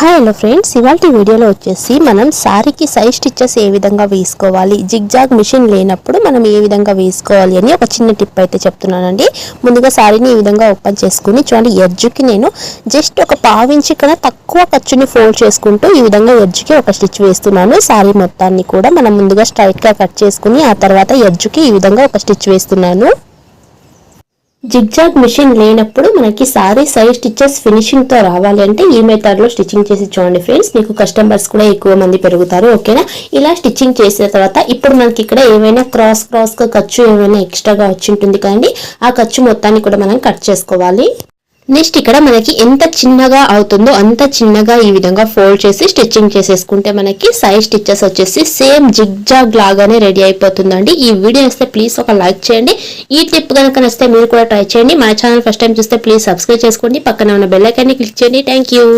Hi hello friends, ఇవాల్టి వీడియోలో వచ్చేసి మనం సారీకి సైజ్ స్టిచెస్ ఏ విధంగా వేసుకోవాలి, జిగ్జాగ్ మిషన్ లేనప్పుడు మనం ఏ విధంగా వేసుకోవాలి అని ఒక చిన్న టిప్ అయితే చెప్తున్నానండి. ముందుగా సారీని ఈ విధంగా ఓపెన్ చేసుకుని చూడండి, ఎడ్జ్కి నేను జస్ట్ ఒక పావించి కన్నా తక్కువ ఖర్చుని ఫోల్డ్ చేసుకుంటూ ఈ విధంగా ఎడ్జ్కి ఒక స్టిచ్ వేస్తున్నాను. సారీ మొత్తాన్ని కూడా మనం ముందుగా స్ట్రైట్గా కట్ చేసుకుని ఆ తర్వాత ఎడ్జ్కి ఈ విధంగా ఒక స్టిచ్ వేస్తున్నాను. జిగ్జాగ్ మిషన్ లేనప్పుడు మనకి సారీ సైజ్ స్టిచెస్ ఫినిషింగ్ తో రావాలి అంటే ఈ మెథడ్ లో స్టిచ్చింగ్ చేసి చూడండి ఫ్రెండ్స్, మీకు కస్టమర్స్ కూడా ఎక్కువ మంది పెరుగుతారు. ఓకేనా, ఇలా స్టిచ్చింగ్ చేసిన తర్వాత ఇప్పుడు మనకి ఇక్కడ ఏమైనా క్రాస్ గా ఖర్చు ఏమైనా ఎక్స్ట్రాగా వచ్చి ఉంటుంది కానీ ఆ ఖర్చు మొత్తాన్ని కూడా మనం కట్ చేసుకోవాలి. నెక్స్ట్ ఇక్కడ మనకి ఎంత చిన్నగా అవుతుందో అంత చిన్నగా ఈ విధంగా ఫోల్డ్ చేసి స్టిచ్చింగ్ చేసేసుకుంటే మనకి సైజ్ స్టిచెస్ వచ్చేసి సేమ్ జిగ్జాగ్ లాగానే రెడీ అయిపోతుందండి. ఈ వీడియో వస్తే ప్లీజ్ ఒక లైక్ చేయండి. ఈ టిప్ కనుక నచ్చితే మీరు కూడా ట్రై చేయండి. మన ఛానల్ ఫస్ట్ టైం చూస్తే ప్లీజ్ సబ్స్క్రైబ్ చేసుకోండి. పక్కన ఉన్న బెల్ ఐకాన్ని క్లిక్ చేయండి. Thank you.